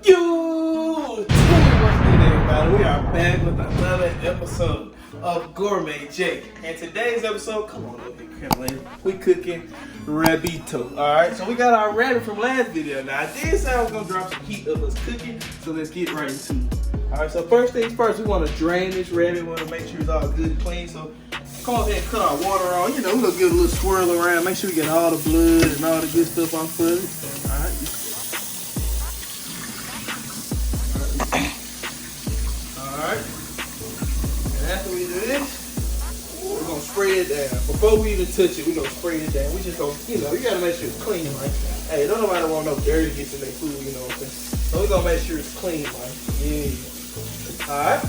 Yo, what's good, everybody? We are back with another episode of Gourmet J. And today's episode, come on over here, Kimberly. We cooking rabito. Alright, so we got our rabbit from last video. Now, I did say I was going to drop some heat of us cooking, so let's get right into it. Alright, so first things first, we want to drain this rabbit. We want to make sure it's all good and clean. So come on ahead and cut our water on. You know, we're going to give it a little swirl around. Make sure we get all the blood and all the good stuff off of it. Alright. Alright, and after we do this, we're gonna spray it down. Before we even touch it, we're gonna spray it down. We just gonna, you gotta make sure it's clean, right? Hey, don't nobody want no dirty gets in their food, you know what I'm saying? So we're gonna make sure it's clean, right? Yeah. Alright,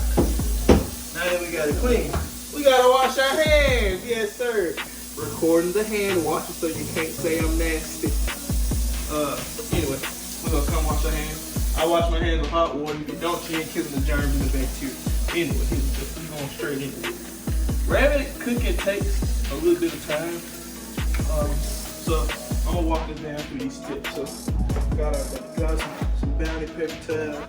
now that we got it clean, we gotta wash our hands, yes sir. Recording the hand washing so you can't say I'm nasty. Anyway, we're gonna come wash our hands. I wash my hands with hot water. If you don't, you ain't killing the germs and the bacteria. Anyway, we're going straight into it. Rabbit cooking takes a little bit of time. So I'm gonna walk us down through these steps. So got some bounty pepper towel.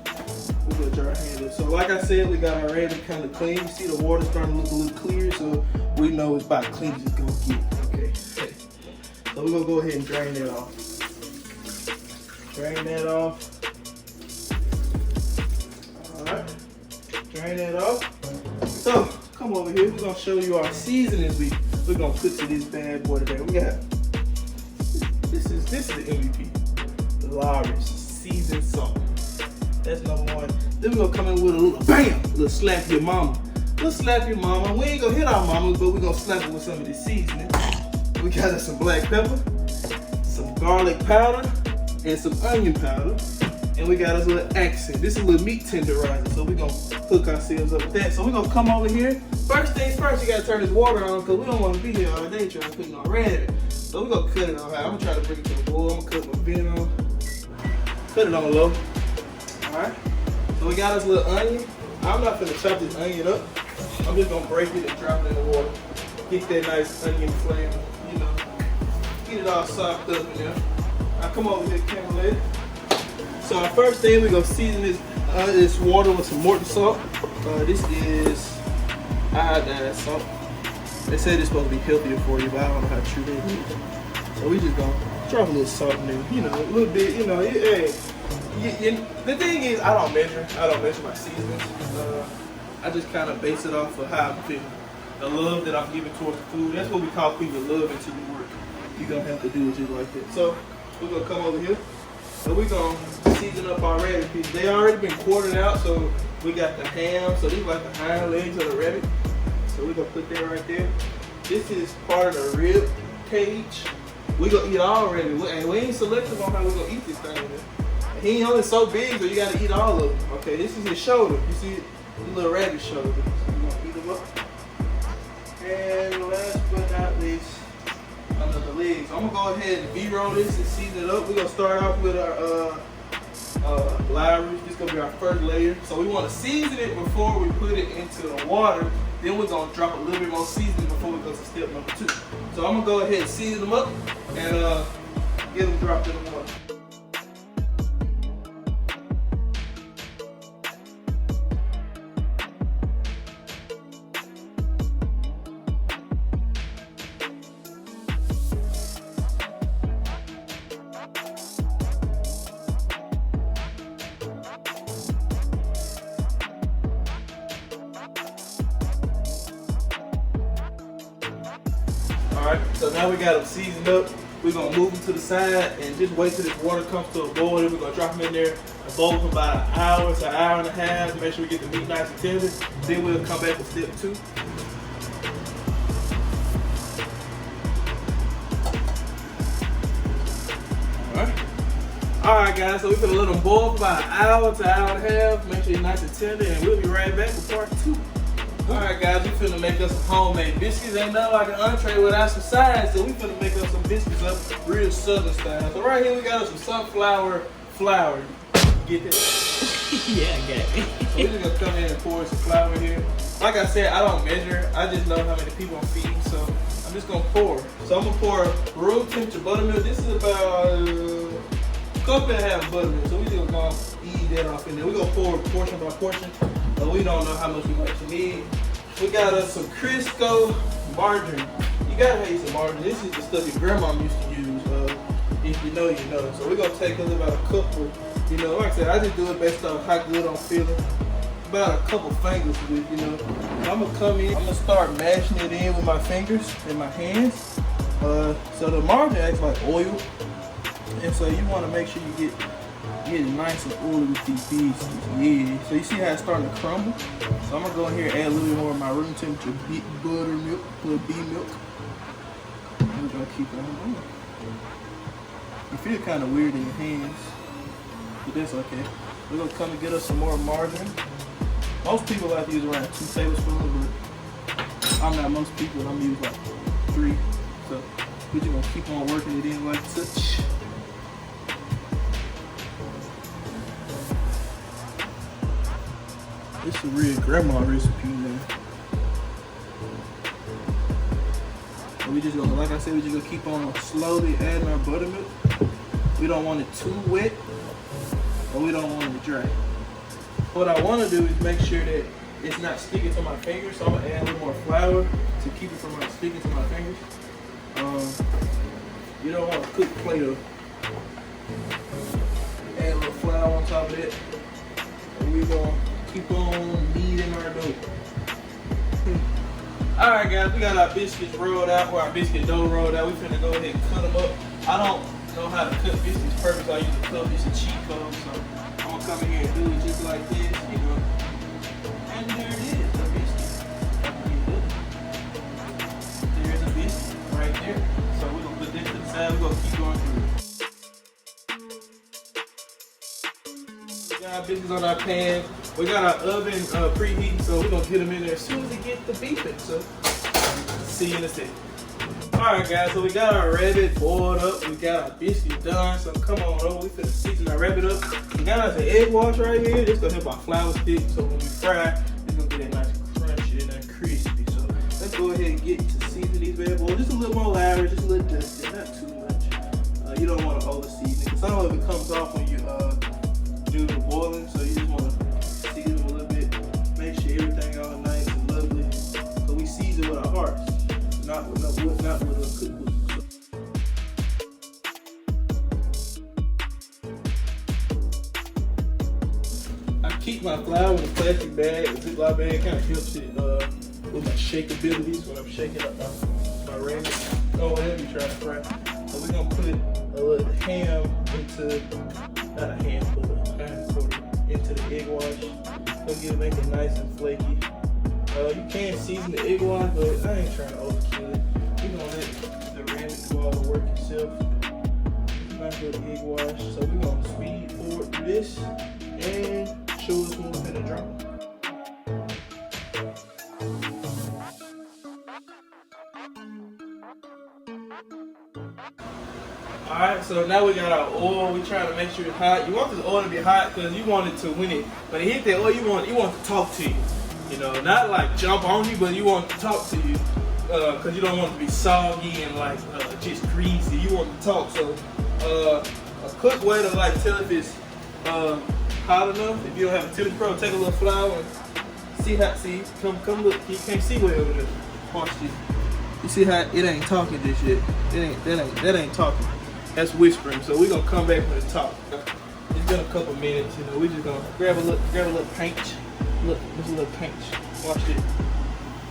We're gonna dry our hands up. So like I said, we got our rabbit kind of clean. You see the water starting to look a little clear, so we know it's about clean as it's gonna get. Okay. So we're gonna go ahead and drain that off. Drain that off. Alright, drain that off. So, come over here. We're going to show you our seasonings we're going to put to this bad boy today. We got, this is the MVP. The Lawry's seasoned salt. That's number one. Then we're going to come in with a little bam, a little slap your mama. We'll slap your mama. We ain't going to hit our mamas, but we're going to slap it with some of this seasoning. We got us some black pepper, some garlic powder, and some onion powder. And we got us a little accent. This is a little meat tenderizer, so we're gonna hook ourselves up with that. So we're gonna come over here. First things first, you gotta turn this water on because we don't want to be here all day trying to cook no rabbit. So we're gonna cut it on high. I'm gonna try to bring it to the boil. I'm gonna cut my vent on. Cut it on low. Alright. So we got us a little onion. I'm not gonna chop this onion up. I'm just gonna break it and drop it in the water. Get that nice onion flavor, get it all soaked up in there. Now come over here, Kimberly. So our first thing, we're gonna season this water with some Morton salt. This is iodine salt. They said it's supposed to be healthier for you, but I don't know how true that is. So we just gonna drop a little salt in there, a little bit, hey. The thing is, I don't measure my seasonings. I just kind of base it off of how I'm feeling. The love that I'm giving towards the food. That's what we call people love until you work. You're gonna have to do it just like that. So we're gonna come over here. So we're gonna season up our rabbit pieces. They already been quartered out, so we got the ham. So these are like the hind legs of the rabbit. So we're gonna put that right there. This is part of the rib cage. We gonna eat all rabbit, and we ain't selective on how we're gonna eat this thing. He ain't only so big, so you gotta eat all of them. Okay, this is his shoulder. You see it? The little rabbit shoulder. So we're gonna eat them up. And last but not least, under the legs. I'm gonna go ahead and B-roll this and season it up. We're gonna start off with our Lawry's. This is gonna be our first layer. So we want to season it before we put it into the water. Then we're gonna drop a little bit more seasoning before we go to step number 2. So I'm gonna go ahead and season them up and get them dropped in the water. Alright, so now we got them seasoned up. We're going to move them to the side and just wait till this water comes to a boil. Then we're going to drop them in there and boil for about an hour to an hour and a half to make sure we get the meat nice and tender. Then we'll come back with step 2. Alright guys, so we're going to let them boil for about an hour to an hour and a half. Make sure it's nice and tender, and we'll be right back with part 2. Alright guys, we finna make us some homemade biscuits. Ain't nothing like an entree without some sides, so we finna make us some biscuits up real southern style. So right here we got us some sunflower flour. Get that? Yeah, I got it. So we're just gonna come in and pour some flour here. Like I said, I don't measure. I just know how many people I'm feeding, so I'm just gonna pour. So I'm gonna pour room temperature buttermilk. This is about a cup and a half buttermilk. So we just gonna eat that off in there. We're gonna pour portion by portion, but we don't know how much we actually need. We got us some Crisco margarine. You gotta have some margarine. This is the stuff your grandma used to use. If you know, you know. So we're gonna take about a couple. You know, like I said, I just do it based on how good I'm feeling. About a couple fingers with, you know. I'm gonna come in. I'm gonna start mashing it in with my fingers and my hands. So the margarine acts like oil, and so you want to make sure you get it nice and oily with these pieces. Yeah. So you see how it's starting to crumble. So I'm gonna go in here and add a little bit more of my room temperature buttermilk, little bee milk. We're gonna keep it on going. You feel kind of weird in your hands, but that's okay. We're gonna come and get us some more margarine. Most people like to use around 2 tablespoons, but I'm not most people. I'm using like 3. So we're just gonna keep on working it in like such. It's a real grandma recipe, man. And we just gonna, like I said, we just gonna keep on slowly adding our buttermilk. We don't want it too wet, but we don't want it dry. What I want to do is make sure that it's not sticking to my fingers, so I'm gonna add a little more flour to keep it from sticking to my fingers. You don't want to cook Play-Doh. Add a little flour on top of it, and we're gonna keep on kneading our dough. All right, guys, we got our biscuits rolled out, or our biscuit dough rolled out. We finna go ahead and cut them up. I don't know how to cut biscuits perfect. I use a cup. It's a cheat code, so I'm gonna come in here and do it just like this, you know. And there it is, a biscuit. There's a biscuit right there. So we're gonna put this to the side. We're gonna keep going through it. We got our biscuits on our pan. We got our oven preheating, so we're gonna get them in there as soon as it gets the beeping. So see you in a second. Alright guys, so we got our rabbit boiled up, we got our biscuit done, so come on over, we finna season our rabbit up. We got us an egg wash right here, this gonna help our flour stick, so when we fry, it's gonna get that nice crunchy and that crispy. So let's go ahead and get to season these bad boys, just a little more louder, just a little dusty, not too much. You don't want to over season it, because some of it comes off when you do the boiling, so you just want to season a little bit, make sure everything all nice and lovely. So we season with our hearts. Not with a cookbook. I keep my flour in a plastic bag. A Ziploc bag kind of helps it with my shake abilities when I'm shaking up my rabbit or whatever you're trying to fry. So we're gonna put a little ham into, not a ham, but a quarter into the egg wash. It'll make it nice and flaky. You can season the egg wash, but I ain't trying to overkill it. We're gonna let the rabbit do all the work itself. Nice little egg wash. So we're gonna speed forward through this and show us when we're gonna drop. Alright, so now we got our oil. We trying to make sure it's hot. You want this oil to be hot because you want it to, when it hit that oil, you want to talk to you. You know, not like jump on you, but you want to talk to you because you don't want it to be soggy and like just greasy. You want to talk. So a quick way to like tell if it's hot enough, if you don't have a temperature probe, take a little flour and see how, come look, you can't see way over there. Watch this. You see how it ain't talking this shit. That ain't talking. That's whispering. So we're gonna come back when it's talk. It's been a couple minutes, you know, we just gonna grab a little pinch. Look, there's a little pinch. Watch it.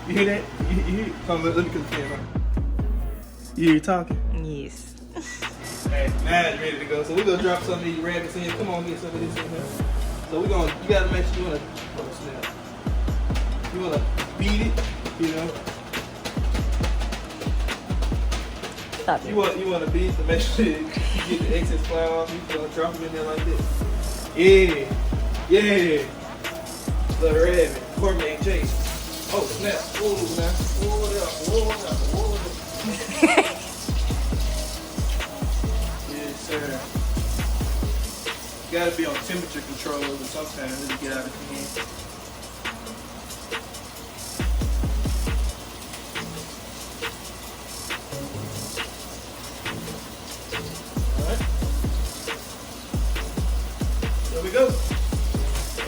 You hear that? You hear it? Come on, let me confirm. You hear it talking? Yes. Alright, now it's ready to go. So we're gonna drop some of these rabbits in. Come on, get some of this in here. So we're gonna, you gotta make sure you wanna beat it, you know. Stop it. You wanna beat it to make sure you get the excess flour off. You gonna drop them in there like this. Yeah. Little rabbit, Gourmet Jason. Oh snap! Whoa now! Yes, sir. You gotta be on temperature control, and sometimes it'll get out of hand. All right. There we go.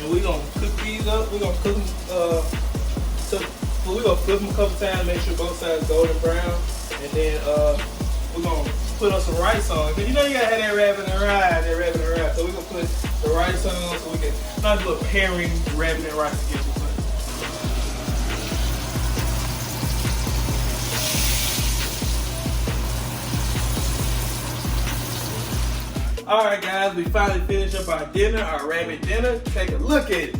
And we're gonna cook these up. We're gonna cook them, we're gonna flip them a couple times, make sure both sides golden brown. And then we're gonna put on some rice on. Cause you know you gotta have that rabbit and rice, So we're gonna put the rice on so we can not do a pairing rabbit and rice together. Alright guys, we finally finished up our dinner, our rabbit dinner. Take a look at it.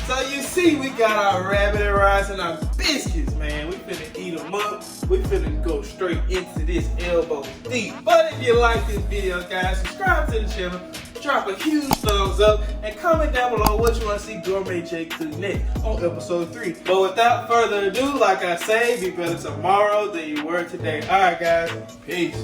So you see we got our rabbit and rice and our biscuits, man. We finna eat them up. We finna go straight into this elbow deep. But if you like this video, guys, subscribe to the channel. Drop a huge thumbs up and comment down below what you want to see Gourmet J cook next on episode 3. But without further ado, like I say, be better tomorrow than you were today. Alright guys, peace.